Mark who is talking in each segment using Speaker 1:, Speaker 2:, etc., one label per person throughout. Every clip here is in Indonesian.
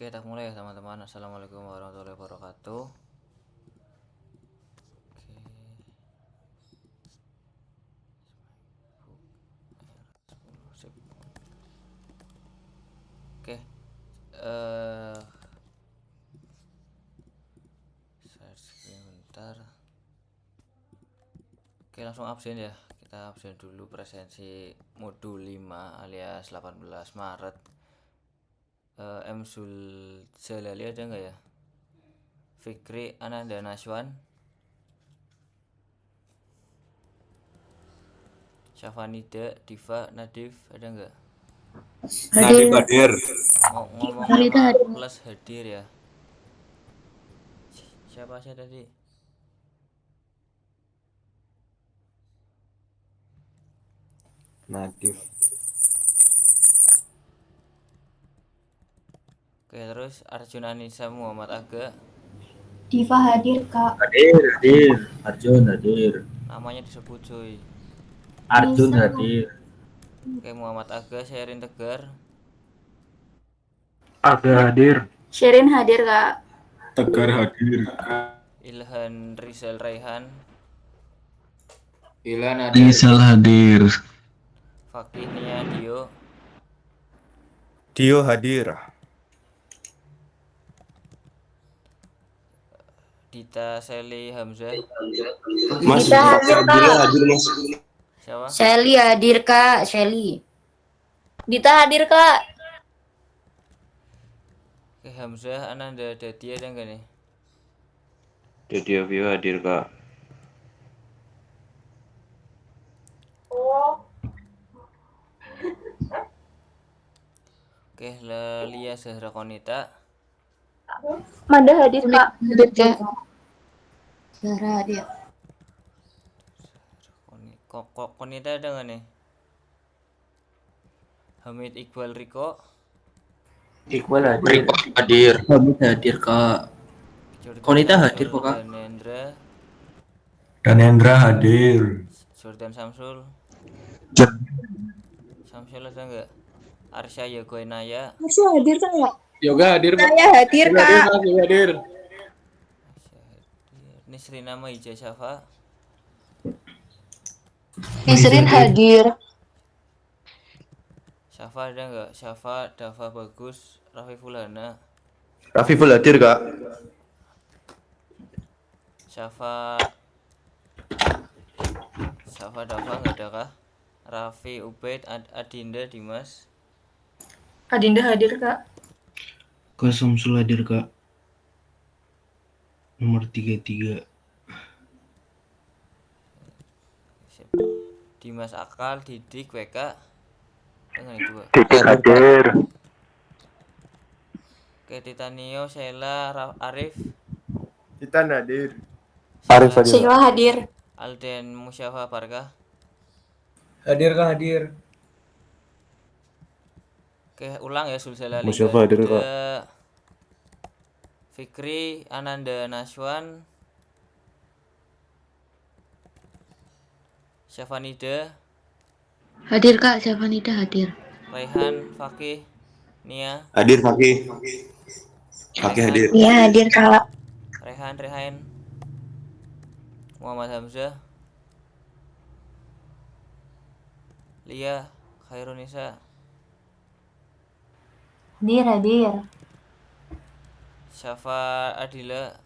Speaker 1: Oke, kita mulai ya teman-teman. Assalamualaikum warahmatullahi wabarakatuh. Sip. Oke, share screen bentar. Oke, langsung absen ya. Kita absen dulu presensi modul 5 alias 18 Maret. M. Jalali ada nggak ya? Fikri Ananda Naswan, Syafanida Diva Nadif ada nggak?
Speaker 2: Nadif hadir.
Speaker 1: Ngomong nama plus hadir ya. Siapa sih tadi?
Speaker 2: Nadif.
Speaker 1: Oke, terus Arjuna Nisa Muhammad Aga.
Speaker 3: Diva hadir, Kak.
Speaker 4: Hadir. Arjun hadir.
Speaker 1: Namanya disebut cuy.
Speaker 4: Arjun
Speaker 3: Nisa.
Speaker 4: hadir.
Speaker 1: Oke, Muhammad Aga, Sherin Tegar.
Speaker 4: Aga hadir.
Speaker 3: Sherin hadir, Kak.
Speaker 2: Tegar hadir.
Speaker 1: Ilhan Rizal Raihan.
Speaker 2: Ilan hadir.
Speaker 5: Rizal hadir.
Speaker 1: Fakih Nia Dio.
Speaker 2: Dio hadir.
Speaker 1: Dita Seli Hamzah.
Speaker 2: Mas
Speaker 3: Dita hadir, Kak.
Speaker 2: hadir Mas.
Speaker 1: Siapa?
Speaker 3: Shelly hadir, Kak. Shelly. Dita hadir, Kak.
Speaker 1: Oke, Hamzah Ananda Dadi ada nggak nih?
Speaker 2: Dedi Avio hadir Kak.
Speaker 1: Oke, Lelia Zahra Konita.
Speaker 3: Manda hadir, Kak. Hadir, Kak. Zahra hadir.
Speaker 1: Konita ada nggak nih? Hamid Iqbal Riko.
Speaker 4: Iqbal hadir.
Speaker 2: Hadir.
Speaker 4: Hamid hadir, Kak. Konita hadir kok, Kak.
Speaker 2: Danendra hadir.
Speaker 1: Jordan Samsul. Samsul ada nggak? Arsya Yogoinaya.
Speaker 3: Masih hadir, Kak.
Speaker 2: Yoga hadir.
Speaker 3: Saya hadir, Kak.
Speaker 2: Hadir.
Speaker 1: Nisrina Maija Syafa.
Speaker 3: Nisrin hadir.
Speaker 1: Syafa ada nggak? Syafa, Dava Bagus, Raffi Fulhana.
Speaker 2: Rafiful hadir Kak.
Speaker 1: Syafa Dava nggak ada kah? Raffi Ubaid, Adinda Dimas.
Speaker 3: Adinda hadir, Kak.
Speaker 5: Kak Samsul hadir, Kak. Nomor 33.
Speaker 1: Siap. Dimas Akal, Didik, WK. Dengan itu.
Speaker 4: Didik hadir.
Speaker 1: Oke, Titanio, Sheila, Arif.
Speaker 2: Titan hadir.
Speaker 4: Arif hadir.
Speaker 3: Sheila hadir.
Speaker 1: Alden Musyafa Barkah.
Speaker 2: Hadir Kak hadir.
Speaker 1: Oke, ulang ya Sulselali.
Speaker 2: Musyafa hadir, Kak.
Speaker 1: Fikri Ananda Naswan. Syafanida.
Speaker 6: Hadir, Kak. Syafanida hadir.
Speaker 1: Raihan, Fakih, Nia.
Speaker 2: Hadir Fakih. Fakih hadir.
Speaker 3: Iya, hadir, Kak.
Speaker 1: Rehan, Muhammad Hamzah, Lia, Khairunisa,
Speaker 3: Hadir.
Speaker 1: Syafa Adila,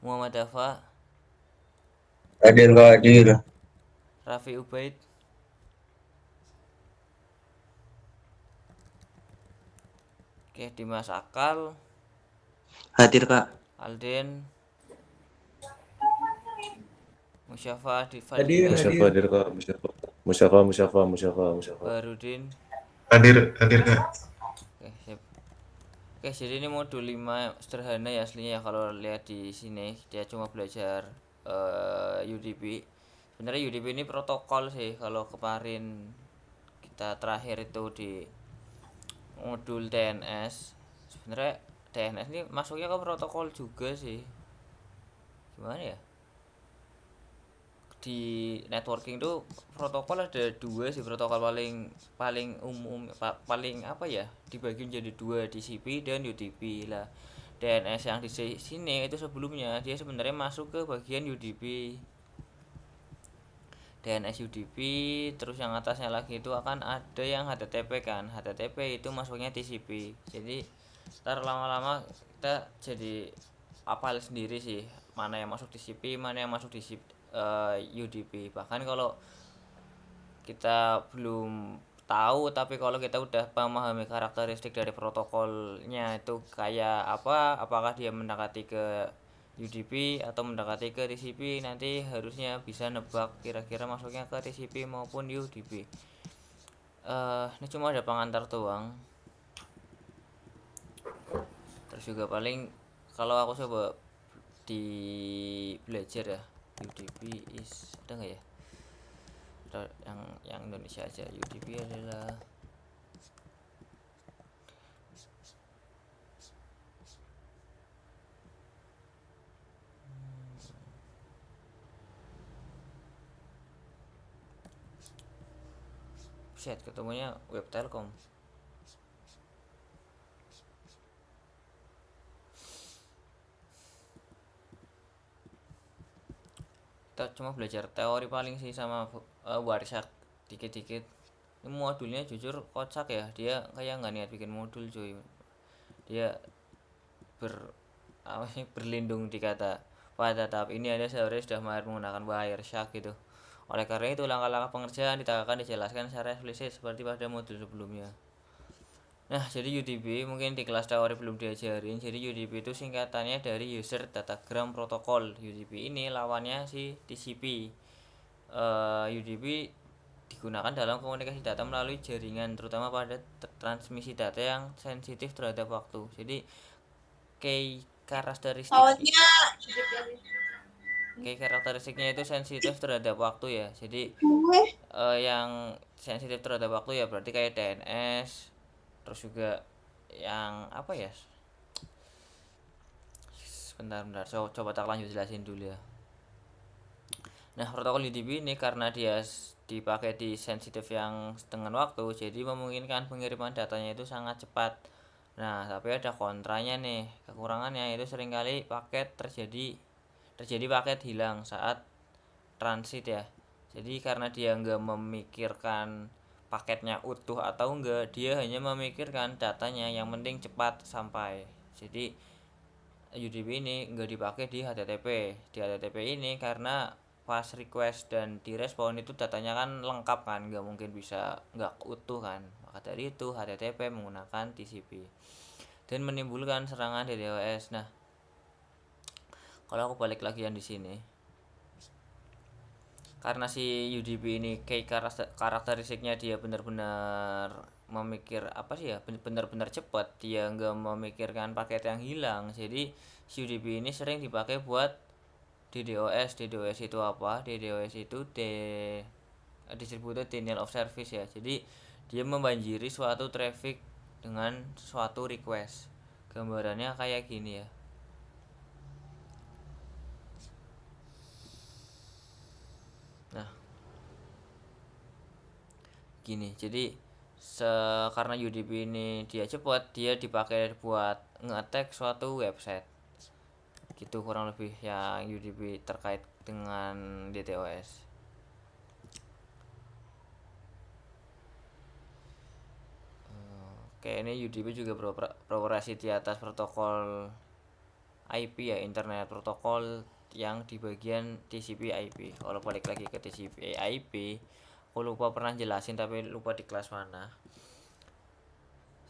Speaker 1: Muhammad Dafa,
Speaker 2: Hadir Kak hadir.
Speaker 1: Raffi Ubaid, oke, Dimas Akal,
Speaker 4: Hadir, Kak.
Speaker 1: Alden, Musyafa
Speaker 2: Hadir.
Speaker 1: Fadila,
Speaker 2: hadir Kak. Musyafa.
Speaker 1: Barudin.
Speaker 2: Hadir Kak.
Speaker 1: Oke, siap. Oke, jadi ini modul 5 sederhana ya aslinya ya, kalau lihat di sini dia cuma belajar UDP. Sebenarnya UDP ini protokol sih. Kalau kemarin kita terakhir itu di modul TNS, sebenarnya TNS ini masuknya ke protokol juga sih. Gimana ya? di networking tuh protokol ada dua sih, protokol paling umum, paling apa ya, dibagi menjadi dua, TCP dan UDP lah. DNS yang di sini itu sebelumnya dia sebenarnya masuk ke bagian UDP, DNS UDP. Terus yang atasnya lagi itu akan ada yang HTTP kan, HTTP itu masuknya TCP. Jadi ntar lama-lama kita jadi apal sendiri sih mana yang masuk TCP, mana yang masuk di UDP. Bahkan kalau kita belum tahu, tapi kalau kita udah memahami karakteristik dari protokolnya itu kayak apa, apakah dia mendekati ke UDP atau mendekati ke TCP, nanti harusnya bisa nebak kira-kira masuknya ke TCP maupun UDP. Ini cuma ada pengantar doang. Terus juga paling kalau aku coba di belajar ya, UDP ada nggak ya, yang Indonesia aja. UDP adalah ketemunya web telkom. Kita cuma belajar teori paling sih sama Warsak dikit-dikit. Ini modulnya jujur kocak ya, dia kayak nggak niat bikin modul cuy. Dia berlindung di kata pada tahap ini Anda seharusnya sudah mahir menggunakan Wireshark gitu. Oleh karena itu langkah-langkah pengerjaan akan dijelaskan secara eksplisit seperti pada modul sebelumnya. Nah, jadi UDP mungkin di kelas teori belum diajarin. Jadi UDP itu singkatannya dari User Datagram Protocol. UDP ini lawannya si TCP. UDP digunakan dalam komunikasi data melalui jaringan, terutama pada transmisi data yang sensitif terhadap waktu. Jadi karakteristiknya itu sensitif terhadap waktu ya. Jadi yang sensitif terhadap waktu ya berarti kayak DNS. Terus juga yang apa ya, bentar coba tak lanjut jelasin dulu ya. Nah, protokol UDP ini karena dia dipakai di sensitif yang dengan waktu, jadi memungkinkan pengiriman datanya itu sangat cepat. Nah, tapi ada kontranya nih, kekurangannya itu seringkali terjadi paket hilang saat transit ya. Jadi karena dia nggak memikirkan paketnya utuh atau enggak, dia hanya memikirkan datanya, yang penting cepat sampai. Jadi UDP ini enggak dipakai di HTTP. Di HTTP ini karena pas request dan direspon itu datanya kan lengkap kan, nggak mungkin bisa nggak utuh kan. Maka dari itu HTTP menggunakan TCP dan menimbulkan serangan DDoS. Nah, kalau aku balik lagi yang di sini, karena si UDP ini kayak karakteristiknya dia benar-benar memikir apa sih ya, benar-benar cepat, dia nggak memikirkan paket yang hilang. Jadi si UDP ini sering dipakai buat DDoS. DDoS itu apa? DDoS itu Distributed Denial of Service ya. Jadi dia membanjiri suatu traffic dengan suatu request. Gambarannya kayak gini ya. Nah, gini. Jadi karena UDP ini dia cepat, dia dipakai buat nge-attack suatu website. Gitu kurang lebih yang UDP terkait dengan DDoS. Oke, ini UDP juga beroperasi di atas protokol IP ya, Internet Protokol yang di bagian TCP IP. Kalau balik lagi ke TCP IP, aku lupa pernah jelasin tapi lupa di kelas mana.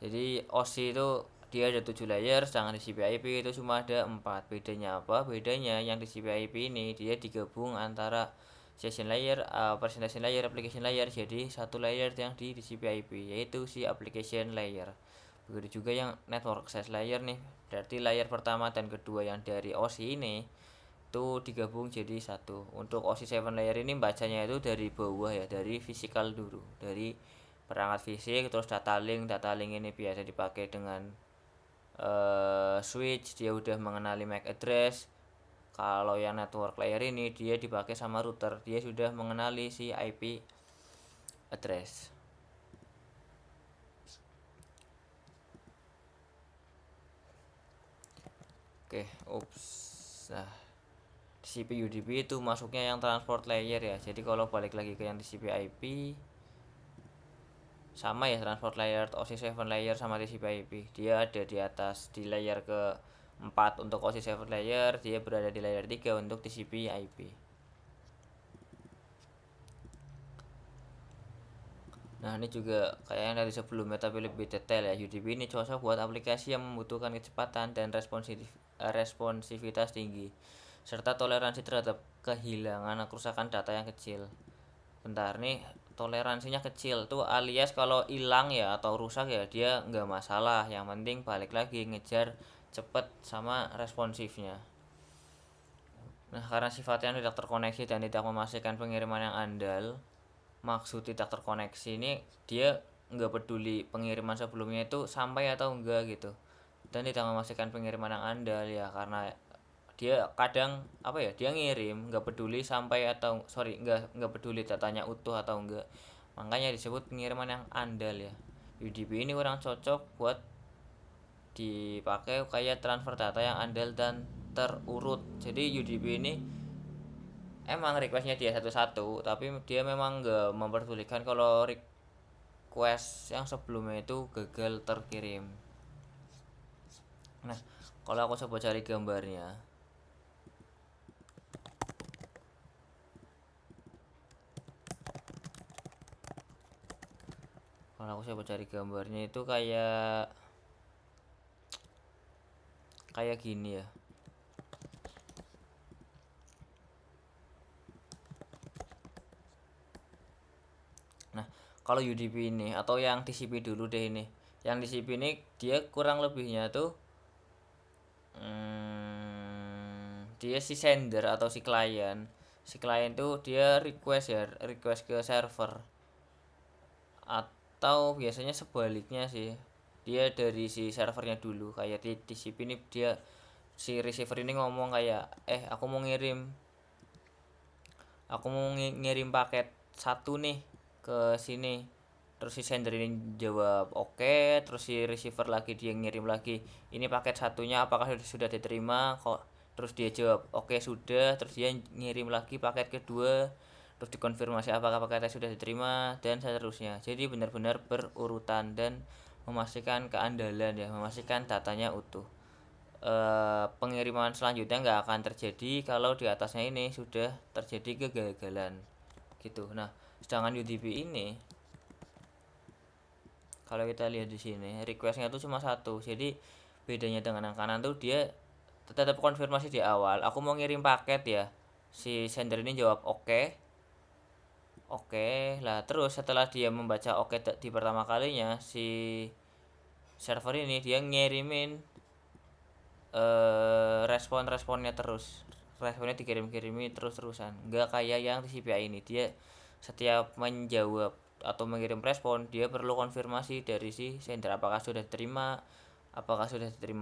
Speaker 1: Jadi OSI itu dia ada 7 layer, sedangkan TCP IP itu cuma ada 4. Bedanya apa? Bedanya yang TCP IP ini dia digabung antara session layer, presentation layer, application layer, jadi satu layer yang di TCP IP, yaitu si application layer. Begitu juga yang network access layer nih, berarti layer pertama dan kedua yang dari OSI ini itu digabung jadi satu. Untuk OSI 7 layer ini bacanya itu dari bawah ya, dari physical dulu, dari perangkat fisik, terus data link ini biasa dipakai dengan switch, dia udah mengenali MAC address, Kalau yang network layer ini dia dipakai sama router, dia sudah mengenali si IP address. Oke, ups. Nah, TCP UDP itu masuknya yang transport layer ya. Jadi kalau balik lagi ke yang TCP IP sama ya, transport layer, OSI7 layer sama TCP IP. Dia ada di atas di layer ke 4 untuk OSI7 layer, dia berada di layer 3 untuk TCP IP. Nah, ini juga kayak yang dari sebelumnya tapi lebih detail ya. UDP ini cocok buat aplikasi yang membutuhkan kecepatan dan responsivitas tinggi, serta toleransi terhadap kehilangan atau kerusakan data yang kecil. Bentar nih, toleransinya kecil tuh alias kalau hilang ya atau rusak ya dia nggak masalah. Yang penting balik lagi ngejar cepet sama responsifnya. Nah, karena sifatnya tidak terkoneksi dan tidak memastikan pengiriman yang andal, maksud tidak terkoneksi ini dia nggak peduli pengiriman sebelumnya itu sampai atau enggak gitu, dan tidak memastikan pengiriman yang andal ya, karena dia kadang apa ya, dia ngirim nggak peduli sampai atau nggak peduli datanya utuh atau enggak, makanya disebut pengiriman yang andal ya. UDP ini kurang cocok buat dipakai kayak transfer data yang andal dan terurut. Jadi UDP ini emang requestnya dia satu-satu, tapi dia memang nggak memperdulikan kalau request yang sebelumnya itu gagal terkirim. Nah, kalau aku coba cari gambarnya, itu kayak gini ya. Nah, kalau UDP ini atau yang TCP dulu deh ini. Yang TCP ini dia kurang lebihnya tuh dia si sender atau si klien. Si klien tuh dia request ke server. Atau biasanya sebaliknya sih. Dia dari si servernya dulu, kayak di TCP ini dia si receiver ini ngomong kayak aku mau ngirim paket satu nih ke sini, terus si sender ini jawab oke, terus si receiver lagi dia ngirim lagi, ini paket satunya apakah sudah diterima kok, terus dia jawab oke sudah, terus dia ngirim lagi paket kedua, terus dikonfirmasi apakah paketnya sudah diterima dan seterusnya. Jadi benar-benar berurutan dan memastikan keandalan ya, memastikan datanya utuh. Pengiriman selanjutnya nggak akan terjadi kalau di atasnya ini sudah terjadi kegagalan gitu. Nah, sedangkan UDP ini kalau kita lihat di sini requestnya itu cuma satu, jadi bedanya dengan yang kanan tuh dia tetap konfirmasi di awal, aku mau ngirim paket ya, si sender ini jawab oke. Lah terus setelah dia membaca oke di pertama kalinya, si server ini dia ngirimin responnya terus, responnya dikirim-kirimi terus-terusan, nggak kayak yang TCP/IP ini dia setiap menjawab atau mengirim respon dia perlu konfirmasi dari si sender apakah sudah diterima,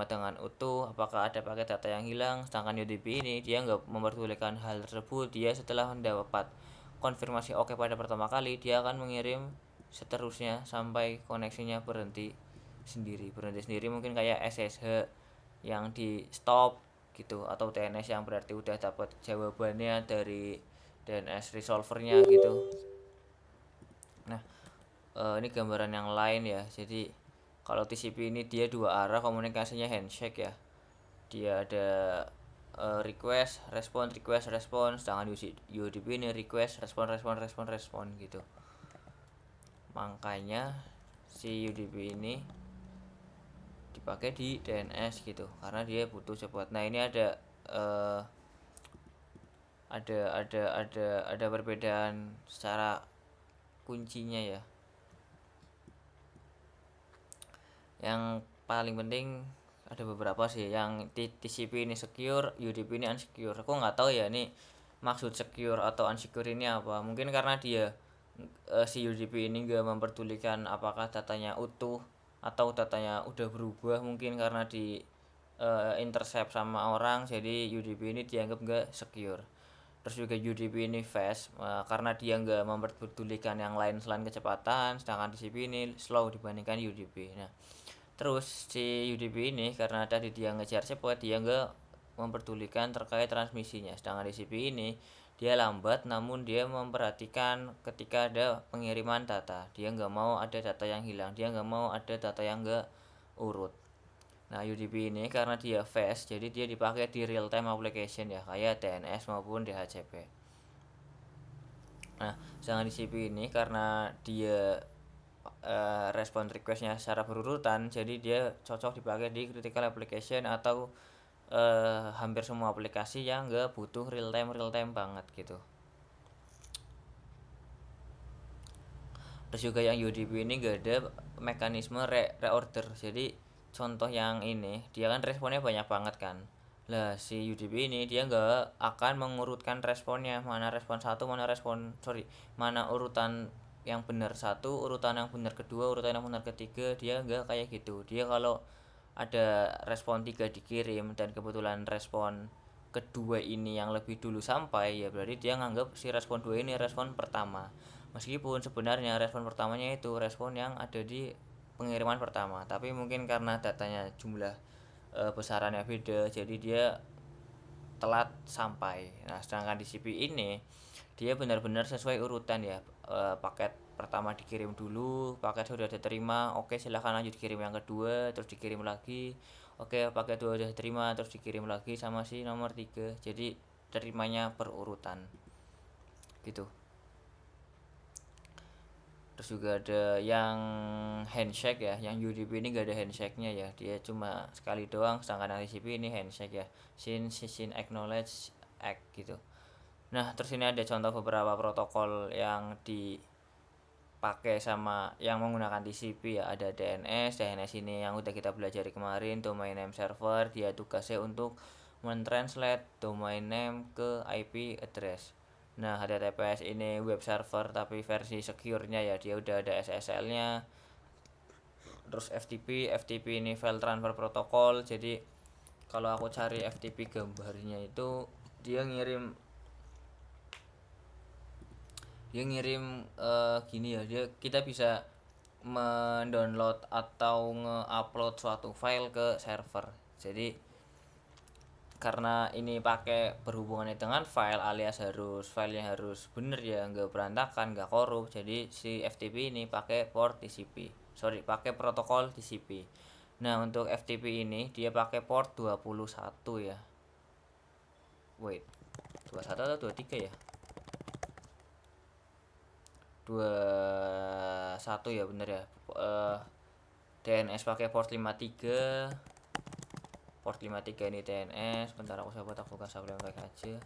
Speaker 1: dengan utuh, apakah ada paket data yang hilang. Sedangkan UDP ini dia nggak memperdulikan hal tersebut, dia setelah mendapat konfirmasi oke pada pertama kali dia akan mengirim seterusnya sampai koneksinya berhenti sendiri, mungkin kayak SSH yang di stop gitu, atau DNS yang berarti udah dapat jawabannya dari DNS resolvernya gitu. Nah, ini gambaran yang lain ya. Jadi kalau TCP ini dia dua arah komunikasinya, handshake ya. Dia ada request respon, sedangkan UDP ini request respon gitu. Makanya si UDP ini dipakai di DNS gitu karena dia butuh cepat. Nah, ini ada perbedaan secara kuncinya ya. Yang paling penting ada beberapa sih. Yang TCP ini secure, UDP ini unsecure. Aku nggak tahu ya ini maksud secure atau unsecure ini apa. Mungkin karena dia si UDP ini nggak memperdulikan apakah datanya utuh atau datanya udah berubah, mungkin karena di intercept sama orang, jadi UDP ini dianggap nggak secure. Terus juga UDP ini fast karena dia nggak memperdulikan yang lain selain kecepatan, sedangkan TCP ini slow dibandingkan UDP. Nah, terus si UDP ini karena tadi dia ngejar cepat, dia nggak memperdulikan terkait transmisinya, sedangkan TCP ini dia lambat namun dia memperhatikan ketika ada pengiriman data, dia nggak mau ada data yang hilang, dia nggak mau ada data yang nggak urut. Nah, UDP ini karena dia fast, jadi dia dipakai di real time application ya, kayak DNS maupun DHCP. Nah, sedangkan TCP ini karena dia respon requestnya secara berurutan, jadi dia cocok dipakai di critical application atau hampir semua aplikasi yang nggak butuh real time banget gitu. Terus juga yang UDP ini gak ada mekanisme reorder. Jadi contoh yang ini dia kan responnya banyak banget kan. Lah si UDP ini dia nggak akan mengurutkan responnya, mana respon satu, mana urutan yang benar satu, urutan yang benar kedua, urutan yang benar ketiga, dia nggak kayak gitu. Dia kalau ada respon 3 dikirim dan kebetulan respon kedua ini yang lebih dulu sampai, ya berarti dia nganggap si respon 2 ini respon pertama, meskipun sebenarnya respon pertamanya itu respon yang ada di pengiriman pertama, tapi mungkin karena datanya jumlah besarannya beda, jadi dia telat sampai. Nah, sedangkan di CP ini dia benar-benar sesuai urutan ya. Paket pertama dikirim dulu, paket sudah diterima, oke silahkan lanjut kirim yang kedua, terus dikirim lagi, oke paket 2 udah diterima, terus dikirim lagi sama si nomor 3. Jadi terimanya berurutan gitu. Terus juga ada yang handshake ya, yang UDP ini gak ada handshake-nya ya, dia cuma sekali doang, sedangkan yang TCP ini handshake ya, sin acknowledge act gitu. Nah, terus ini ada contoh beberapa protokol yang dipakai sama yang menggunakan TCP ya. Ada DNS ini yang udah kita pelajari kemarin, domain name server, dia tugasnya untuk mentranslate domain name ke IP address. Nah, HTTPS ini web server tapi versi secure-nya ya, dia udah ada SSL-nya. Terus FTP ini file transfer protocol. Jadi kalau aku cari FTP gambarnya itu dia ngirim gini ya, kita bisa mendownload atau nge-upload suatu file ke server. Jadi karena ini pakai berhubungannya dengan file, alias filenya harus bener ya, nggak berantakan, nggak korup, jadi si FTP ini pakai pakai protokol TCP. Nah, untuk FTP ini dia pakai port 21 ya, 21 atau 23 ya, 21 ya bener ya. DNS pakai port 53 ini DNS. Bentar aku buka sebelum pakai aja.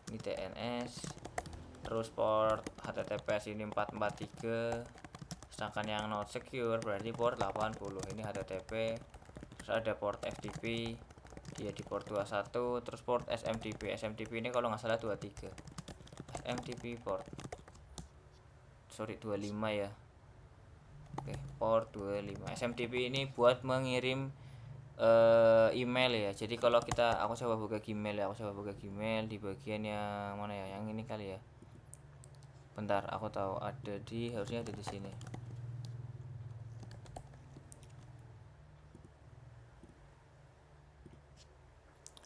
Speaker 1: Ini DNS. Terus port HTTPS ini 443. Sedangkan yang not secure berarti port 80. Ini HTTP. Terus ada port FTP, dia di port 21. Terus port SMTP ini kalau nggak salah 23. SMTP port 25 ya. Oke, port 25. SMTP ini buat mengirim email ya. Jadi kalau aku coba buka Gmail di bagian yang mana ya? Yang ini kali ya. Bentar, aku tahu harusnya ada di sini.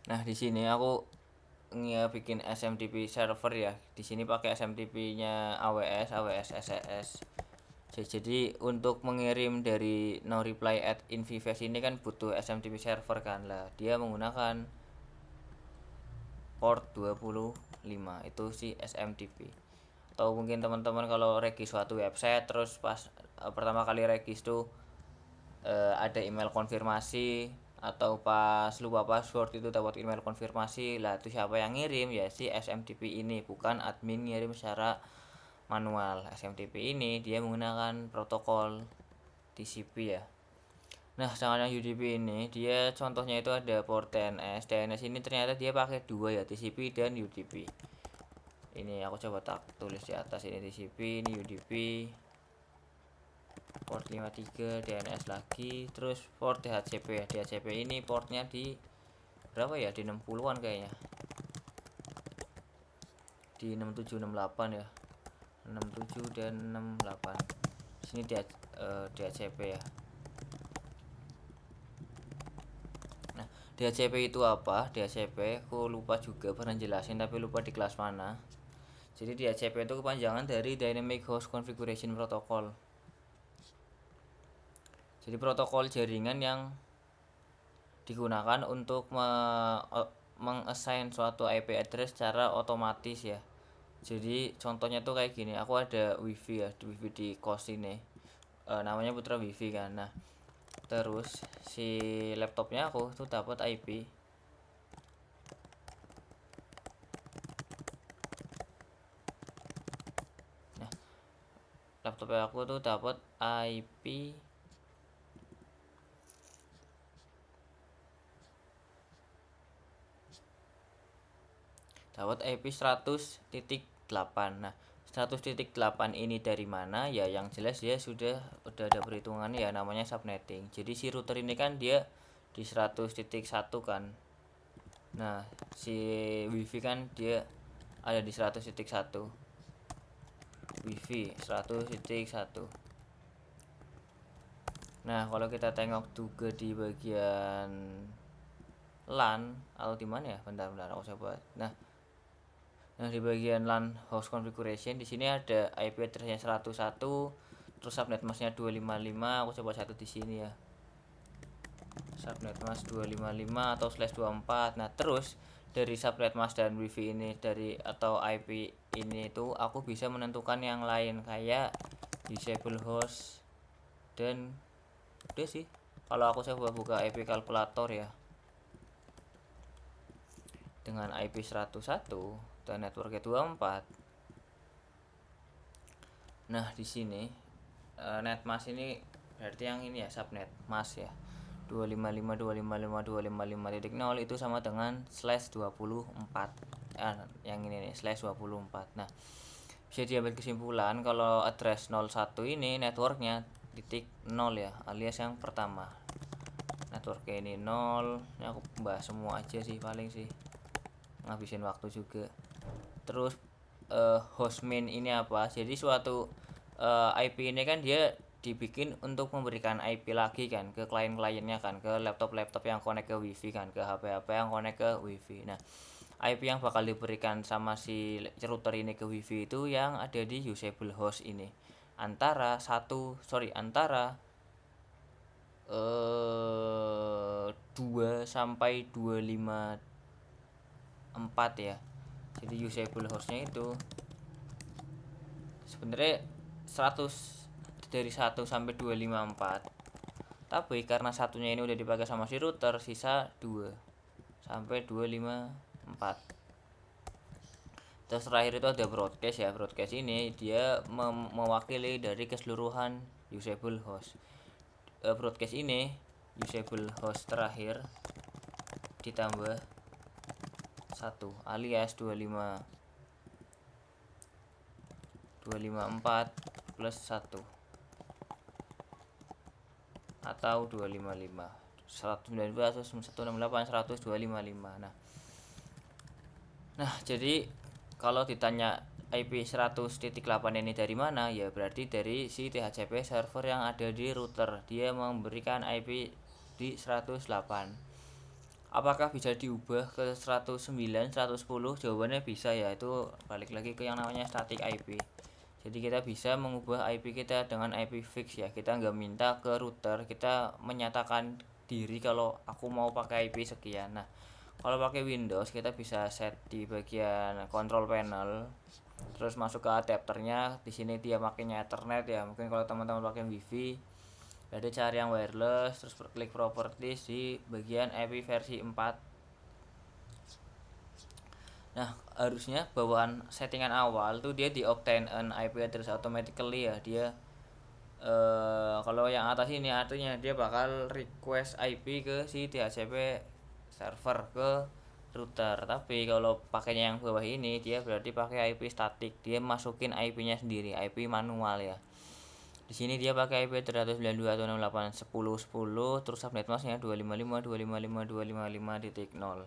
Speaker 1: Nah, di sini aku bikin SMTP server ya. Di sini pakai SMTP-nya AWS SSS. Jadi untuk mengirim dari no reply at invives ini kan butuh SMTP server kan lah. Dia menggunakan port 25 itu si SMTP. Atau mungkin teman-teman kalau regis suatu website, terus pas pertama kali regis tuh ada email konfirmasi, atau pas lupa password itu dapat email konfirmasi lah, itu siapa yang ngirim ya si SMTP ini, bukan admin ngirim secara manual. SMTP ini dia menggunakan protokol TCP ya. Nah, sedangkan yang UDP ini dia contohnya itu ada port DNS ini ternyata dia pakai dua ya, TCP dan UDP. Ini aku coba tulis di atas, ini TCP, ini UDP. port 53 DNS lagi, terus port DHCP ya. DHCP ini portnya di berapa ya, di 60-an kayaknya, di 67 68 ya, 67 dan 68. Di sini DHCP ya. Nah, DHCP itu apa? DHCP aku lupa juga, pernah jelasin tapi lupa di kelas mana. Jadi DHCP itu kepanjangan dari Dynamic Host Configuration Protocol. Jadi protokol jaringan yang digunakan untuk mengassign suatu IP address secara otomatis ya. Jadi contohnya tuh kayak gini, aku ada wifi ya, wifi di kos ini, namanya Putra Wifi kan. Nah terus si laptopnya aku tuh dapat IP. Nah laptopnya aku tuh dapat IP dapat IP 100.8. Nah 100.8 ini dari mana ya, yang jelas dia udah ada perhitungannya ya, namanya subnetting. Jadi si router ini kan dia di 100.1 kan. Nah si wifi kan dia ada di 100.1, wifi 100.1. Nah kalau kita tengok juga di bagian LAN atau di mana ya, bentar aku coba. Nah di bagian LAN host configuration di sini ada IP address-nya 101, terus subnet mask-nya 255. Aku coba satu di sini ya, subnet mask 255 atau /24. Nah terus dari subnet mask dan wifi ini dari atau IP ini itu aku bisa menentukan yang lain kayak disable host, dan udah sih. Kalau aku coba buka IP kalkulator ya, dengan IP 101 dan networknya 24. Nah di sini net mask ini berarti yang ini ya, subnet mask ya, 255.255.255.0 itu sama dengan /24. Yang ini nih /24. Nah bisa diambil kesimpulan kalau address 01 ini networknya titik 0 ya, alias yang pertama. Networknya ini 0. Ini aku bahas semua aja sih, paling sih ngabisin waktu juga. Terus hostmain ini apa? Jadi suatu IP ini kan dia dibikin untuk memberikan IP lagi kan ke klien-kliennya kan, ke laptop-laptop yang connect ke wifi kan, ke HP-HP yang connect ke wifi. Nah IP yang bakal diberikan sama si router ini ke wifi itu yang ada di usable host ini, antara 2 sampai 254 ya. Jadi usable hostnya itu sebenarnya 100 dari 1 sampai 254, tapi karena satunya ini udah dipakai sama si router, sisa 2 sampai 254. Terus terakhir itu ada broadcast ya. Broadcast ini dia mewakili dari keseluruhan usable host. Broadcast ini usable host terakhir ditambah 1 alias 254 plus 1 atau 255, 119, 168, 100, 255. Nah jadi kalau ditanya IP 100.8 ini dari mana ya, berarti dari si DHCP server yang ada di router. Dia memberikan IP di 108. Apakah bisa diubah ke 109, 110? Jawabannya bisa ya, itu balik lagi ke yang namanya static IP. Jadi kita bisa mengubah IP kita dengan IP fix ya. Kita nggak minta ke router, kita menyatakan diri kalau aku mau pakai IP sekian. Nah kalau pakai Windows kita bisa set di bagian control panel, terus masuk ke adapternya. Di sini dia makainya Ethernet ya. Mungkin kalau teman-teman pakai WiFi, ada cari yang wireless, terus klik properties di bagian IP versi 4. Nah harusnya bawaan settingan awal tuh dia di obtain an IP address automatically ya. Dia kalau yang atas ini artinya dia bakal request IP ke si DHCP server ke router. Tapi kalau pakainya yang bawah ini dia berarti pakai IP static, dia masukin IP nya sendiri, IP manual ya. Di sini dia pakai IP 392.168.10.10, terus subnet masknya 255.255.255.0.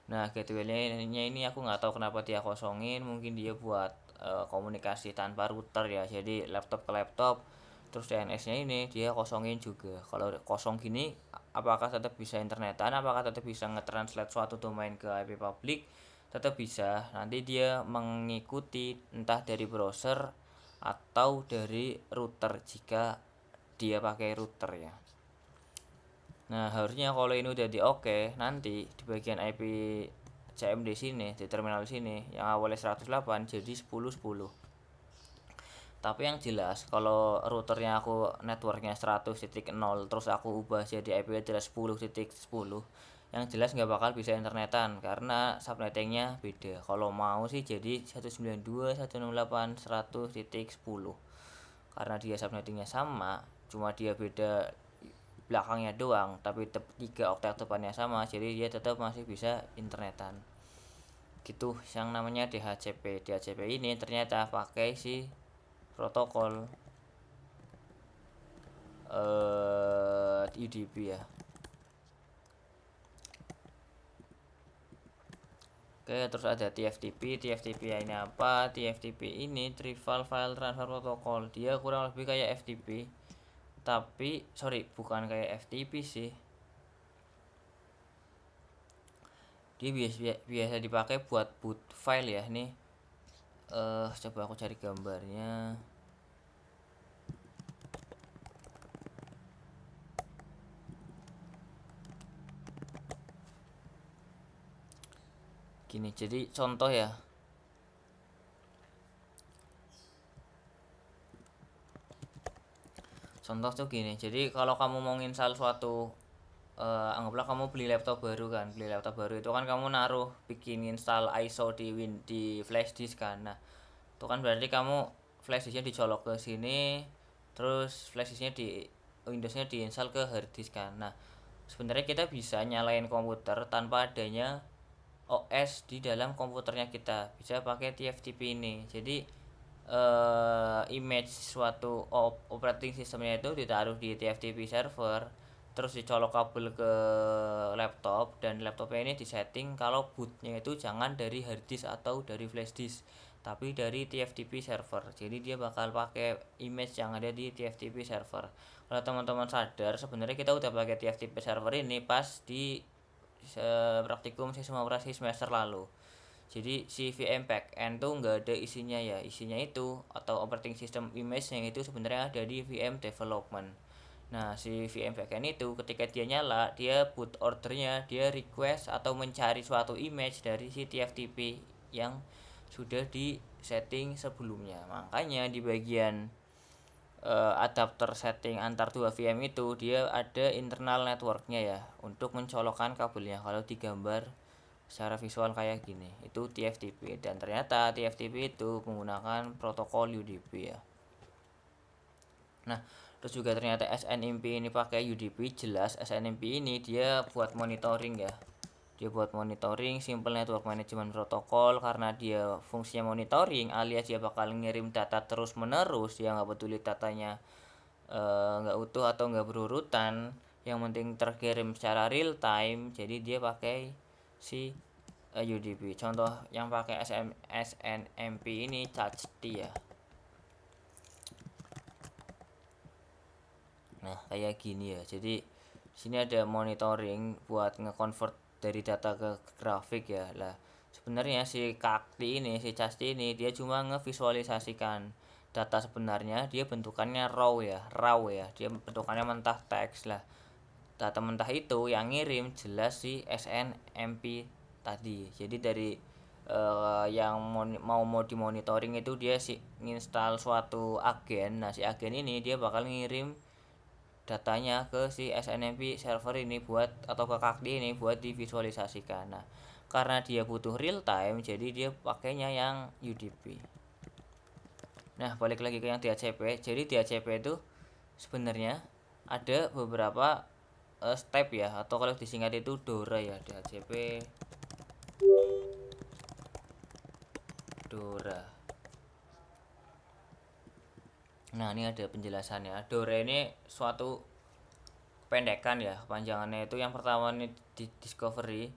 Speaker 1: Nah, gateway-nya ini aku nggak tahu kenapa dia kosongin, mungkin dia buat komunikasi tanpa router ya. Jadi laptop ke laptop, terus DNS-nya ini dia kosongin juga. Kalau kosong gini, apakah tetap bisa internetan? Apakah tetap bisa nge-translate suatu domain ke IP public? Tetap bisa. Nanti dia mengikuti entah dari browser atau dari router jika dia pakai router ya. Nah, harusnya kalau ini udah di oke, nanti di bagian IP CMD sini, di terminal sini yang awalnya 108 jadi 10.10. Tapi yang jelas kalau routernya aku networknya 100.0 terus aku ubah jadi IP address 10.10, yang jelas nggak bakal bisa internetan karena subnettingnya beda. Kalau mau sih jadi 192.168.100.10, karena dia subnettingnya sama, cuma dia beda belakangnya doang, tapi 3 oktet depannya sama, jadi dia tetap masih bisa internetan gitu. Yang namanya DHCP ini ternyata pakai si protokol UDP ya. Oke, terus ada TFTP ini apa? TFTP ini Trivial File Transfer Protocol. Dia kurang lebih kayak FTP, tapi sorry, bukan kayak FTP sih. Dia biasa dipakai buat boot file ya. Nih coba aku cari gambarnya. Gini, jadi contoh ya. Contoh tuh gini, jadi kalau kamu mau install suatu anggaplah kamu beli laptop baru kan. Beli laptop baru itu kan kamu naruh bikin install ISO di flash disk kan. Nah, itu kan berarti kamu flash disknya dicolok ke sini, terus flash disknya di Windowsnya diinstal ke hard disk kan. Nah, sebenarnya kita bisa nyalain komputer tanpa adanya OS di dalam komputernya kita, bisa pakai TFTP ini. Jadi image suatu operating systemnya itu ditaruh di TFTP server, terus dicolok kabel ke laptop, dan laptopnya ini disetting kalau bootnya itu jangan dari hard disk atau dari flash disk, tapi dari TFTP server. Jadi dia bakal pakai image yang ada di TFTP server. Kalau teman-teman sadar, sebenarnya kita udah pakai TFTP server ini pas di praktikum sistem operasi semester lalu. Jadi si VM backend tuh nggak ada isinya ya. Isinya itu atau operating system image yang itu sebenarnya ada di VM development. Nah, si VM backend itu ketika dia nyala, dia boot ordernya, dia request atau mencari suatu image dari si TFTP yang sudah di setting sebelumnya. Makanya di bagian adapter setting antar dua VM itu dia ada internal networknya ya, untuk mencolokkan kabelnya. Kalau digambar secara visual kayak gini, itu TFTP, dan ternyata TFTP itu menggunakan protokol UDP ya. Nah, terus juga ternyata SNMP ini pakai UDP. Jelas SNMP ini dia buat monitoring ya. Dia buat monitoring simple network management protocol, karena dia fungsinya monitoring alias dia bakal ngirim data terus menerus. Dia nggak peduli datanya nggak utuh atau nggak berurutan, yang penting terkirim secara real time. Jadi dia pakai si UDP. Contoh yang pakai SNMP ini CHT ya. Nah, kayak gini ya. Jadi sini ada monitoring buat nge-convert dari data ke grafik ya. Lah, sebenarnya si kakti ini, si CHT ini dia cuma ngevisualisasikan data sebenarnya, dia bentukannya raw ya. Dia bentukannya mentah teks lah. Data mentah itu yang ngirim jelas si SNMP tadi. Jadi dari yang mau dimonitoring itu dia si nginstal suatu agen. Nah, si agen ini dia bakal ngirim datanya ke si SNMP server ini buat, atau ke kakdi ini buat divisualisasikan. Nah, karena dia butuh real time, jadi dia pakainya yang UDP. Nah, balik lagi ke yang DHCP. Jadi DHCP itu sebenarnya ada beberapa step ya, atau kalau disingkat itu DORA ya. DHCP DORA. Nah, ini ada penjelasannya. Dore ini suatu pendekan ya, panjangannya itu yang pertama nih di discovery.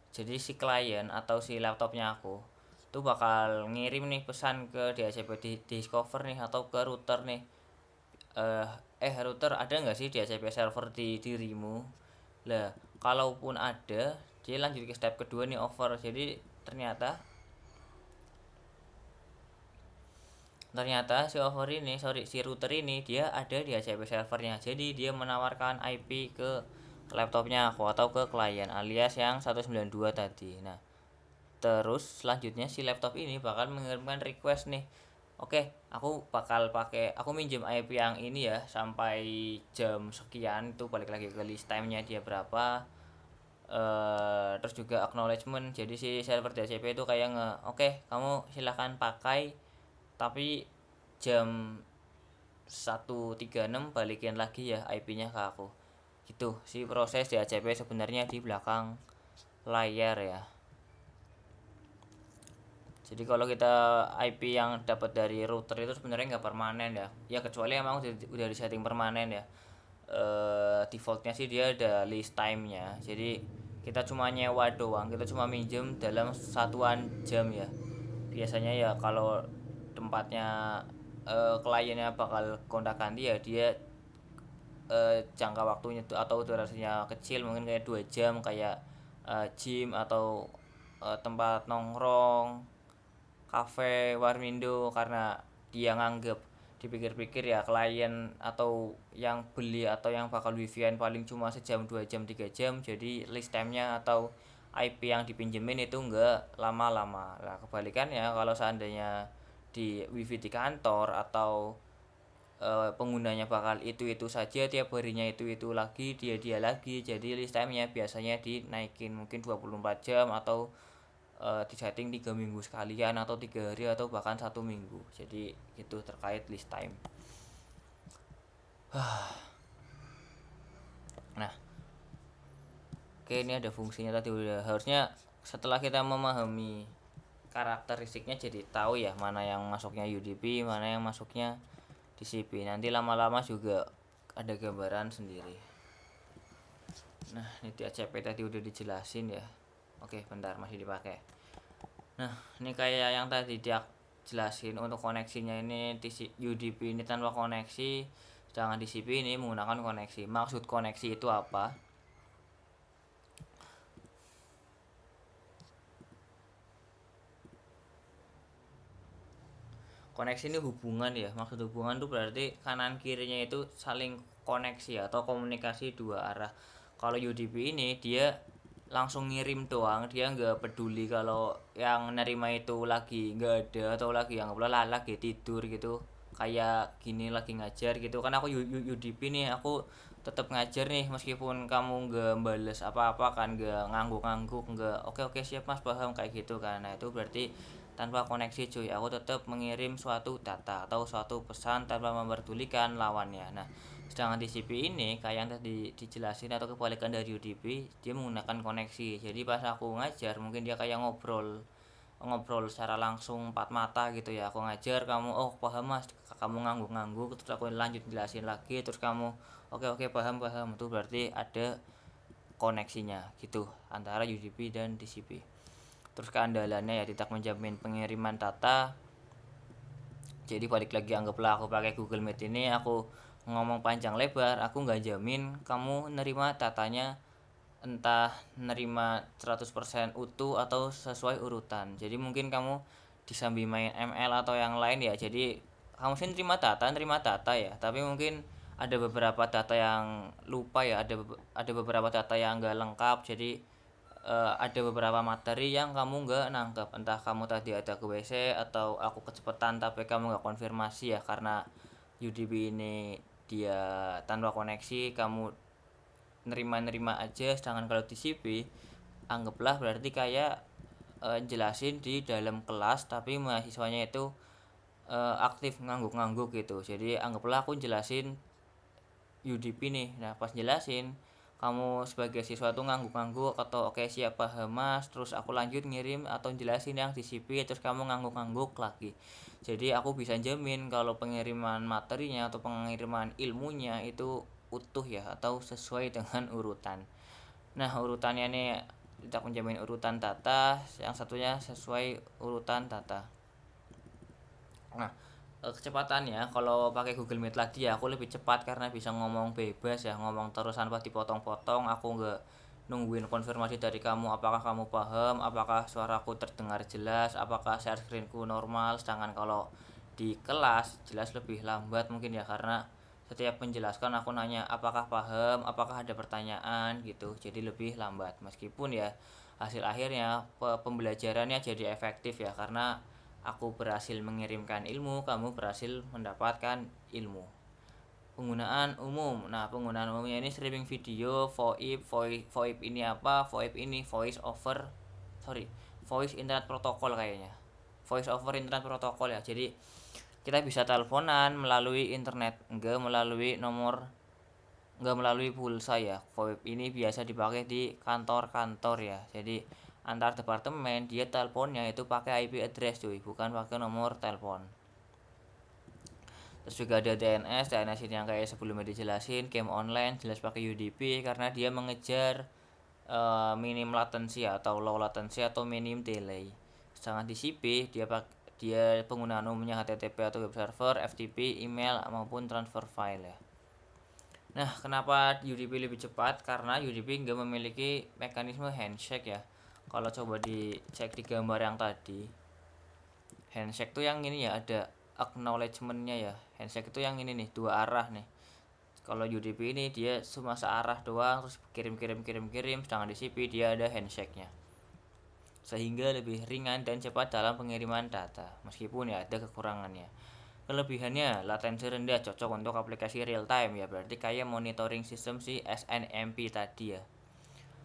Speaker 1: Jadi si klien atau si laptopnya aku itu bakal ngirim nih pesan ke DHCP di discover nih atau ke router nih. Router, ada nggak sih DHCP server di dirimu? Lah, kalaupun ada, dia lanjut ke step kedua nih, over. Jadi ternyata ternyata si router ini dia ada di DHCP servernya. Jadi dia menawarkan IP ke laptopnya aku atau ke klien alias yang 192 tadi. Nah, terus selanjutnya si laptop ini bakal mengirimkan request nih. Oke, aku minjem IP yang ini ya sampai jam sekian, itu balik lagi ke list time-nya dia berapa. Terus juga acknowledgement. Jadi si server DHCP itu kayak oke, kamu silahkan pakai, tapi jam 1.36 balikin lagi ya IP-nya ke aku. Gitu si proses DHCP sebenarnya di belakang layar ya. Jadi kalau kita IP yang dapat dari router itu sebenarnya nggak permanen ya. Ya kecuali emang udah di setting permanen ya. Defaultnya sih dia ada list time-nya. Jadi kita cuma nyewa doang, kita cuma minjem dalam satuan jam ya. Biasanya ya kalau tempatnya kliennya bakal kontak ganti ya, dia jangka waktunya tuh atau durasinya kecil, mungkin kayak 2 jam, kayak gym atau tempat nongkrong, cafe, warmindo, karena dia nganggep, dipikir-pikir ya klien atau yang beli atau yang bakal wifi-an paling cuma sejam, 2 jam, 3 jam, jadi list time-nya atau IP yang dipinjemin itu enggak lama-lama. Nah, kebalikannya kalau seandainya di wifi di kantor atau penggunanya bakal itu saja, tiap harinya itu lagi, dia lagi, jadi list time-nya biasanya dinaikin mungkin 24 jam atau di setting 3 minggu sekalian atau 3 hari atau bahkan 1 minggu. Jadi itu terkait list time. Nah, oke, ini ada fungsinya tadi udah. Harusnya setelah kita memahami karakteristiknya jadi tahu ya mana yang masuknya UDP, mana yang masuknya TCP. Nanti lama-lama juga ada gambaran sendiri. Nah, ini DHCP tadi udah dijelasin ya. Oke, bentar, masih dipakai. Nah, ini kayak yang tadi dia jelasin, untuk koneksinya ini UDP ini tanpa koneksi, sedangkan TCP ini menggunakan koneksi. Maksud koneksi itu apa? Koneksi ini hubungan ya. Maksud hubungan itu berarti kanan kirinya itu saling koneksi atau komunikasi dua arah. Kalau UDP ini dia langsung ngirim doang, dia nggak peduli kalau yang nerima itu lagi nggak ada atau lagi yang lagi tidur gitu, kayak gini lagi ngajar gitu kan. Aku UDP nih, aku tetap ngajar nih meskipun kamu nggak bales apa-apa kan, nggak ngangguk-ngangguk, nggak oke oke siap mas paham kayak gitu kan. Nah, itu berarti tanpa koneksi cuy, aku tetap mengirim suatu data atau suatu pesan tanpa memperdulikan lawannya. Nah, sedangkan TCP ini kayak yang tadi dijelasin atau kebalikan dari UDP, dia menggunakan koneksi. Jadi pas aku ngajar mungkin dia kayak ngobrol secara langsung empat mata gitu ya. Aku ngajar, kamu oh paham mas, kamu ngangguk-ngangguk, terus aku lanjut jelasin lagi, terus kamu oke oke paham paham. Itu berarti ada koneksinya gitu antara UDP dan TCP. Terus keandalannya ya tidak menjamin pengiriman data. Jadi balik lagi, anggaplah aku pakai Google Meet ini, aku ngomong panjang lebar, aku nggak jamin kamu nerima datanya entah nerima 100% utuh atau sesuai urutan. Jadi mungkin kamu disambi main ML atau yang lain ya, jadi kamu sih nerima data ya, tapi mungkin ada beberapa data yang lupa ya, ada beberapa data yang nggak lengkap. Jadi ada beberapa materi yang kamu nggak nangkep, entah kamu tadi ada ke WC atau aku kecepatan tapi kamu nggak konfirmasi ya, karena UDP ini dia tanpa koneksi, kamu nerima aja. Sedangkan kalau TCP, anggaplah berarti kayak jelasin di dalam kelas tapi mahasiswanya itu aktif ngangguk-ngangguk gitu. Jadi anggaplah aku jelasin UDP nih, nah pas jelasin kamu sebagai siswa tuh ngangguk-ngangguk atau oke siap paham mas, terus aku lanjut ngirim atau jelasin yang di CP, terus kamu ngangguk-ngangguk lagi. Jadi aku bisa jamin kalau pengiriman materinya atau pengiriman ilmunya itu utuh ya, atau sesuai dengan urutan. Nah urutannya nih tidak menjamin urutan data, yang satunya sesuai urutan data. Nah kecepatannya kalau pakai Google Meet lagi ya aku lebih cepat karena bisa ngomong bebas ya, ngomong terus tanpa dipotong-potong. Aku nggak nungguin konfirmasi dari kamu apakah kamu paham, apakah suaraku terdengar jelas, apakah share screenku normal. Sedangkan kalau di kelas jelas lebih lambat mungkin ya, karena setiap menjelaskan aku nanya apakah paham, apakah ada pertanyaan gitu, jadi lebih lambat. Meskipun ya hasil akhirnya pembelajarannya jadi efektif ya, karena aku berhasil mengirimkan ilmu, kamu berhasil mendapatkan ilmu. Penggunaan umum. Nah penggunaan umumnya ini streaming video, VoIP ini apa? VoIP ini voice internet protocol kayaknya, voice over internet protocol ya. Jadi kita bisa teleponan melalui internet, enggak melalui pulsa ya. VoIP ini biasa dipakai di kantor-kantor ya. Jadi antar departemen dia teleponnya itu pakai IP address cuy, bukan pakai nomor telepon. Terus juga ada DNS ini yang kayak sebelumnya dijelasin. Game online jelas pakai UDP karena dia mengejar minim latency atau low latency atau minim delay. Sedangkan di CP dia penggunaan umumnya HTTP atau web server, FTP, email maupun transfer file ya. Nah, kenapa UDP lebih cepat? Karena UDP nggak memiliki mekanisme handshake ya. Kalau coba dicek di gambar yang tadi, handshake tuh yang ini ya, ada acknowledgement-nya ya. Handshake itu yang ini nih, dua arah nih. Kalau UDP ini dia cuma searah doang, terus kirim, sedangkan di CP dia ada handshake-nya. Sehingga lebih ringan dan cepat dalam pengiriman data, meskipun ya ada kekurangannya. Kelebihannya latensi rendah, cocok untuk aplikasi real time ya, berarti kayak monitoring sistem si SNMP tadi ya.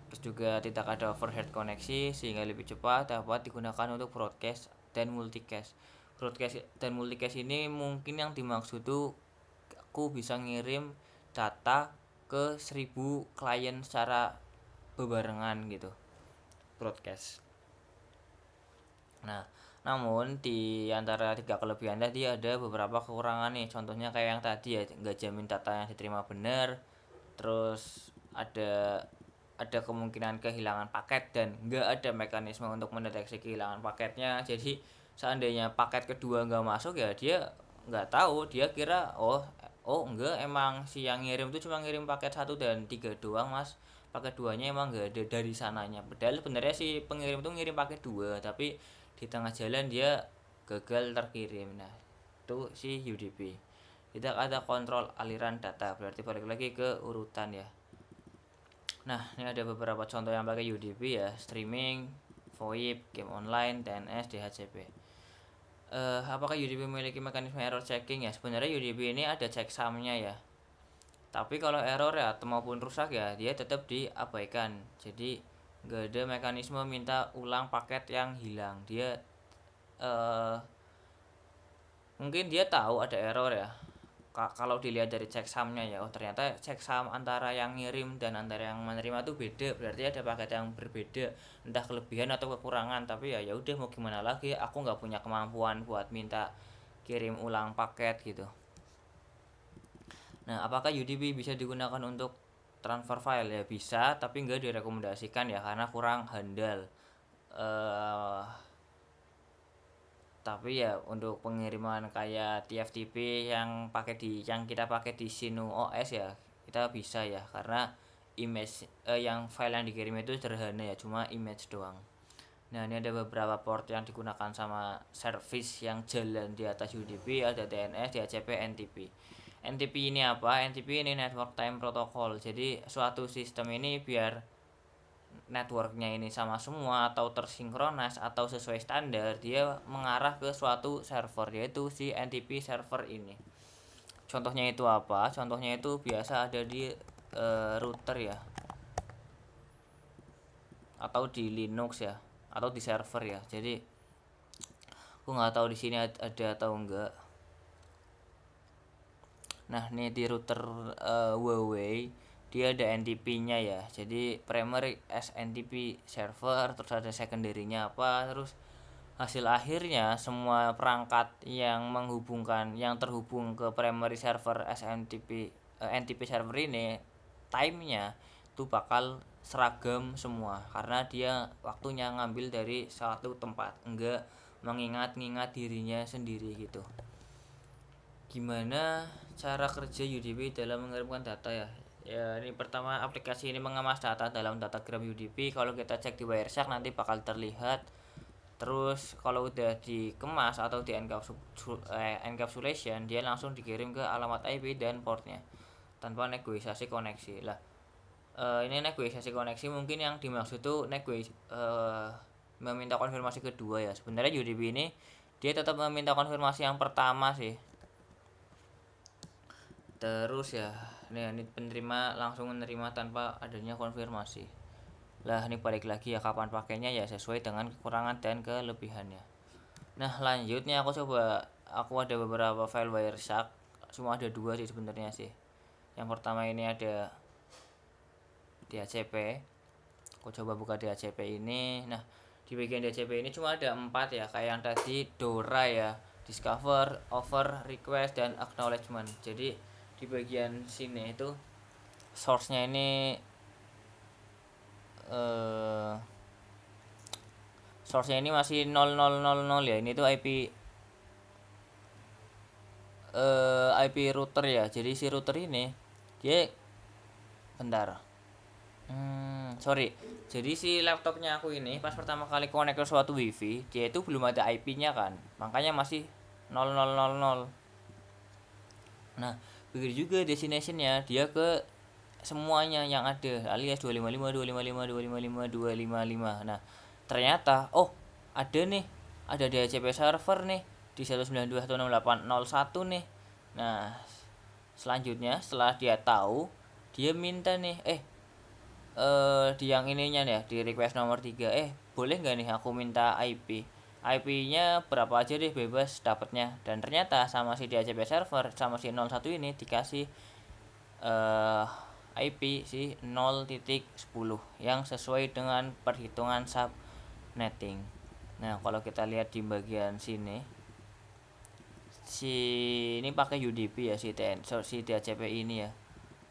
Speaker 1: Terus juga tidak ada overhead koneksi sehingga lebih cepat dapat digunakan untuk broadcast dan multicast. Broadcast dan multicast ini mungkin yang dimaksud tuh aku bisa ngirim data ke 1000 klien secara bebarengan gitu, broadcast. Nah, namun di antara tiga kelebihan tadi ada beberapa kekurangan nih. Contohnya kayak yang tadi ya, nggak jamin data yang diterima benar. Terus ada kemungkinan kehilangan paket dan nggak ada mekanisme untuk mendeteksi kehilangan paketnya. Jadi seandainya paket kedua nggak masuk ya dia nggak tahu, dia kira enggak, emang si yang ngirim tuh cuma ngirim paket 1 dan 3 doang mas, paket 2-nya emang nggak ada dari sananya. Padahal sebenarnya si pengirim tuh ngirim paket 2 tapi di tengah jalan dia gagal terkirim. Nah itu si UDP. Tidak ada kontrol aliran data, berarti balik lagi ke urutan ya. Nah ini ada beberapa contoh yang pakai UDP ya: streaming, VoIP, game online, DNS, DHCP. Apakah UDP memiliki mekanisme error checking ya? Sebenarnya UDP ini ada checksumnya ya, tapi kalau error ya maupun rusak ya dia tetap diabaikan. Jadi nggak ada mekanisme minta ulang paket yang hilang. Dia mungkin dia tahu ada error ya, kalau dilihat dari checksumnya ya, ternyata checksum antara yang ngirim dan antara yang menerima tuh beda, berarti ada paket yang berbeda, entah kelebihan atau kekurangan. Tapi ya udah mau gimana lagi, aku nggak punya kemampuan buat minta kirim ulang paket gitu. Nah apakah UDP bisa digunakan untuk transfer file ya? Bisa, tapi nggak direkomendasikan ya karena kurang handal. Tapi ya untuk pengiriman kayak TFTP yang kita pakai di Sinu OS ya kita bisa ya, karena image yang file yang dikirim itu sederhana ya, cuma image doang. Nah ini ada beberapa port yang digunakan sama service yang jalan di atas UDP, ada DNS, DHCP, NTP. NTP ini apa? NTP ini Network Time Protocol. Jadi suatu sistem ini biar networknya ini sama semua atau tersinkronis atau sesuai standar, dia mengarah ke suatu server, yaitu si NTP server ini. Contohnya itu apa? Contohnya itu biasa ada di router ya, atau di Linux ya, atau di server ya. Jadi aku nggak tahu di sini ada atau enggak. Nah ini di router Huawei dia ada NTP-nya ya. Jadi primary SNTP server, terus ada secondary-nya apa, terus hasil akhirnya semua perangkat yang terhubung ke primary server NTP server ini timenya itu bakal seragam semua karena dia waktunya ngambil dari satu tempat, enggak mengingat-ingat dirinya sendiri gitu. Gimana cara kerja UDP dalam mengirimkan data ya? Ya, ini pertama aplikasi ini mengemas data dalam datagram UDP. Kalau kita cek di Wireshark nanti bakal terlihat. Terus kalau udah dikemas atau di encapsulation, dia langsung dikirim ke alamat IP dan portnya tanpa negosiasi koneksi. Lah, ini negosiasi koneksi mungkin yang dimaksud tuh meminta konfirmasi kedua ya. Sebenarnya UDP ini dia tetap meminta konfirmasi yang pertama sih. Terus ya, ini penerima langsung menerima tanpa adanya konfirmasi. Lah, ini balik lagi ya, kapan pakainya ya sesuai dengan kekurangan dan kelebihannya. Nah, lanjutnya aku ada beberapa file Wireshark, cuma ada 2 sih sebenarnya sih. Yang pertama ini ada DHCP. Aku coba buka DHCP ini. Nah, di bagian DHCP ini cuma ada 4 ya, kayak yang tadi Dora ya, discover, offer, request, dan acknowledgement. Jadi di bagian sini itu source-nya ini source-nya ini masih 0000 ya. Ini tuh IP router ya. Jadi si router ini dia bentar. Sorry. Jadi si laptopnya aku ini pas pertama kali connect ke suatu wifi, dia itu belum ada IP-nya kan. Makanya masih 0000. Nah, begitu juga destination-nya, dia ke semuanya yang ada alias 255 255 255 255. Nah, ternyata ada DHCP server nih di 192.168.01 nih. Nah, selanjutnya setelah dia tahu, dia minta nih di yang ininya nih ya, di request nomor 3, boleh nggak nih aku minta IP-nya berapa aja deh, bebas dapatnya. Dan ternyata sama si DHCP server sama si 01 ini dikasih IP si 0.10 yang sesuai dengan perhitungan subnetting. Nah, kalau kita lihat di bagian sini, ini pakai UDP ya si DHCP ini ya.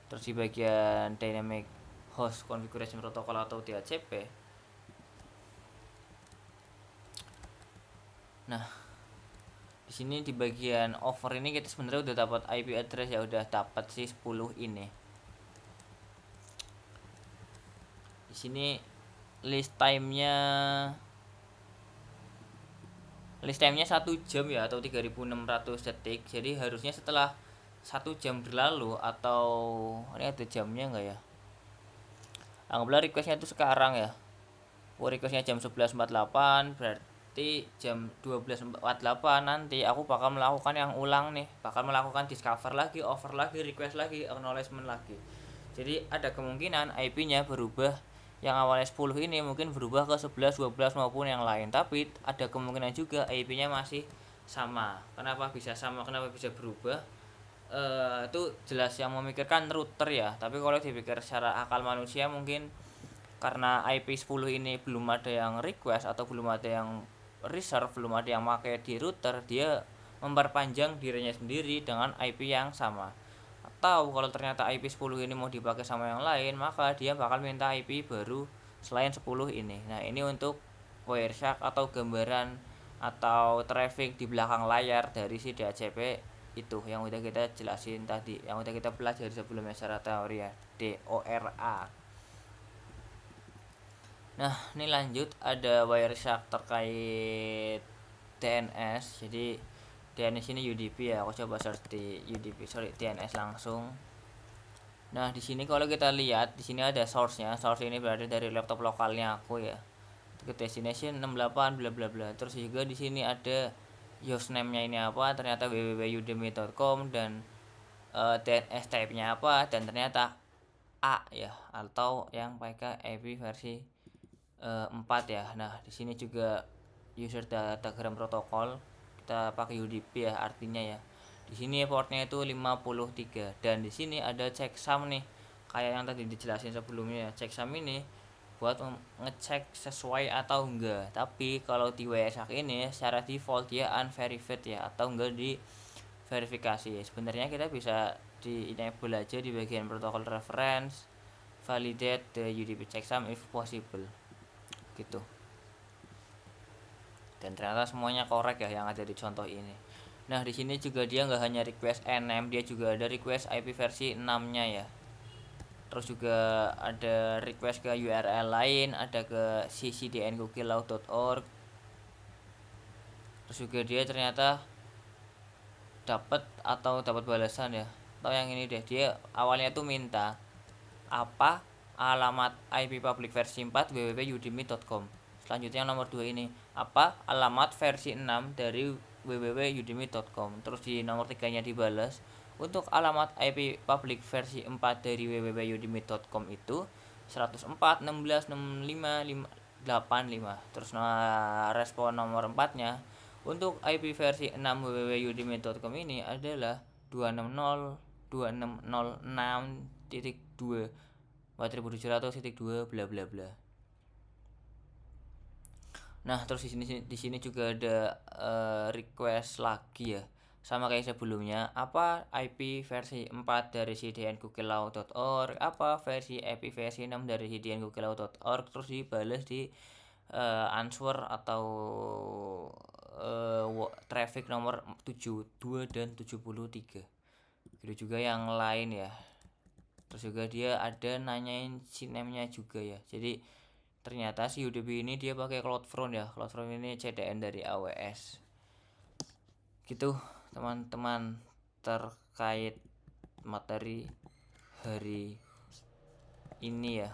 Speaker 1: Terus di bagian dynamic host configuration protocol atau DHCP. Nah, di sini di bagian offer ini kita sebenarnya udah dapat IP address ya, udah dapat si 10 ini. Di sini list time-nya 1 jam ya, atau 3600 detik. Jadi harusnya setelah 1 jam berlalu, atau ini ada jamnya enggak ya, anggaplah requestnya itu sekarang ya. Requestnya jam 11.48, berarti jam 12.48 nanti aku bakal melakukan yang ulang nih, bakal melakukan discover lagi, offer lagi, request lagi, acknowledgement lagi. Jadi ada kemungkinan IP-nya berubah, yang awalnya 10 ini mungkin berubah ke 11, 12 maupun yang lain. Tapi ada kemungkinan juga IP-nya masih sama. Kenapa bisa sama? Kenapa bisa berubah? Itu jelas yang memikirkan router ya. Tapi kalau dipikir secara akal manusia, mungkin karena IP 10 ini belum ada yang request atau belum ada yang reserve, belum ada yang pakai di router, dia memperpanjang dirinya sendiri dengan IP yang sama. Atau kalau ternyata IP 10 ini mau dipakai sama yang lain, maka dia bakal minta IP baru selain 10 ini. Nah, ini untuk Wireshark atau gambaran atau traffic di belakang layar dari si DHCP itu yang udah kita jelasin tadi, yang udah kita pelajari sebelumnya secara teori ya, DORA. Nah, ini lanjut ada Wireshark terkait DNS. Jadi DNS ini UDP ya, aku coba search di DNS langsung. Nah, di sini kalau kita lihat, di sini ada source-nya. Source ini berada dari laptop lokalnya aku ya. Ke destination 68 bla bla bla. Terus juga di sini ada hostname-nya ini apa, ternyata www.udemy.com, dan DNS type-nya apa, dan ternyata A ya, atau yang pakai IP versi 4 ya. Nah, di sini juga user datagram protokol kita pakai UDP ya, artinya ya. Di sini portnya itu 53, dan di sini ada checksum nih. kayak yang tadi dijelasin sebelumnya ya, checksum ini buat ngecek sesuai atau enggak. Tapi kalau di WSAK ini secara default dia unverified ya, atau enggak di verifikasi. Sebenarnya kita bisa di enable aja di bagian protokol reference, validate the UDP checksum if possible gitu. Dan ternyata semuanya korek ya yang ada di contoh ini. Nah di sini juga dia nggak hanya request NM, dia juga ada request IP versi 6-nya ya. Terus juga ada request ke URL lain, ada ke ccdnkukillau.org. Terus juga dia ternyata dapat balasan ya. Atau yang ini deh, dia awalnya tuh minta apa alamat IP public versi 4 www.udemy.com. Selanjutnya yang nomor 2 ini, apa alamat versi 6 dari www.udemy.com. Terus di nomor 3-nya dibalas, untuk alamat IP public versi 4 dari www.udemy.com itu 104.16.65.85. Terus respon nomor 4-nya, untuk IP versi 6 www.udemy.com ini adalah 260.2606.2 4700.2 bla bla bla. Nah, terus di sini juga ada request lagi ya. Sama kayak sebelumnya, apa IP versi 4 dari cdnkukillau.org, apa versi IP versi 6 dari cdnkukillau.org, terus dibalas di answer atau traffic nomor 72 dan 73. Gitu juga yang lain ya. Terus juga dia ada nanyain CNAME-nya juga ya. Jadi ternyata si UDP ini dia pakai CloudFront ya. CloudFront ini CDN dari AWS. Gitu teman-teman terkait materi hari ini ya.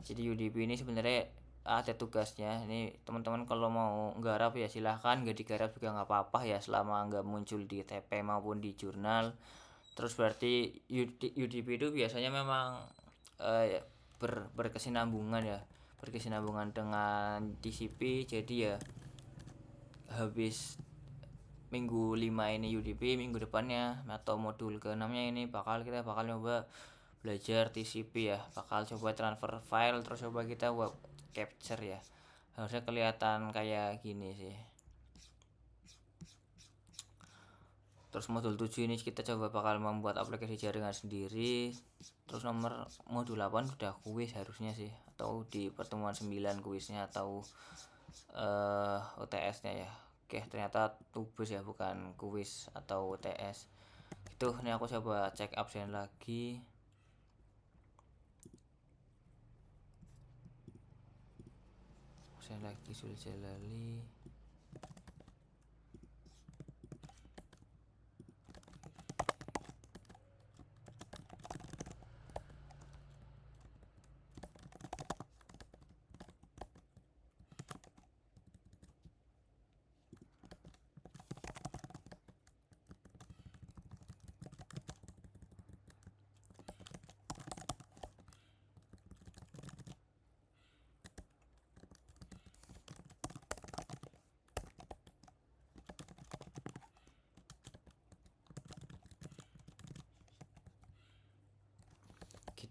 Speaker 1: Jadi UDP ini sebenarnya ada tugasnya. Ini teman-teman kalau mau nggarap ya silahkan, nggak digarap juga nggak apa-apa ya, selama nggak muncul di TP maupun di jurnal. Terus berarti UDP itu biasanya memang berkesinambungan ya, berkesinambungan dengan TCP. Jadi ya habis minggu 5 ini UDP, minggu depannya atau modul ke-6-nya ini kita bakal coba belajar TCP ya, bakal coba transfer file, terus coba kita web capture ya. Harusnya kelihatan kayak gini sih. Terus modul 7 ini kita coba bakal membuat aplikasi jaringan sendiri. Terus modul 8 sudah kuis harusnya sih, atau di pertemuan 9 kuisnya atau UTS-nya ya. Oke, ternyata tugas ya, bukan kuis atau UTS. Itu ini aku coba cek absen lagi. Absen lagi Suljalali.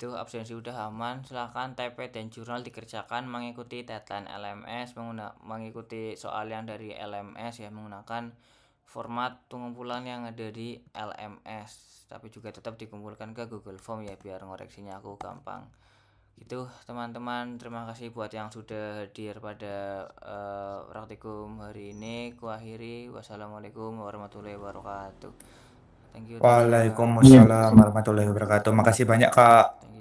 Speaker 1: Gitu, absensi udah aman. Silahkan TP dan jurnal dikerjakan mengikuti deadline LMS, mengikuti soal yang dari LMS ya, menggunakan format pengumpulan yang ada di LMS, tapi juga tetap dikumpulkan ke Google Form ya, biar ngoreksinya aku gampang. Gitu teman-teman, terima kasih buat yang sudah hadir pada praktikum hari ini. Kuakhiri, wassalamualaikum warahmatullahi wabarakatuh. Thank you teman-teman.
Speaker 7: Waalaikumsalam warahmatullahi wabarakatuh. Makasih banyak Kak.
Speaker 1: Thank you.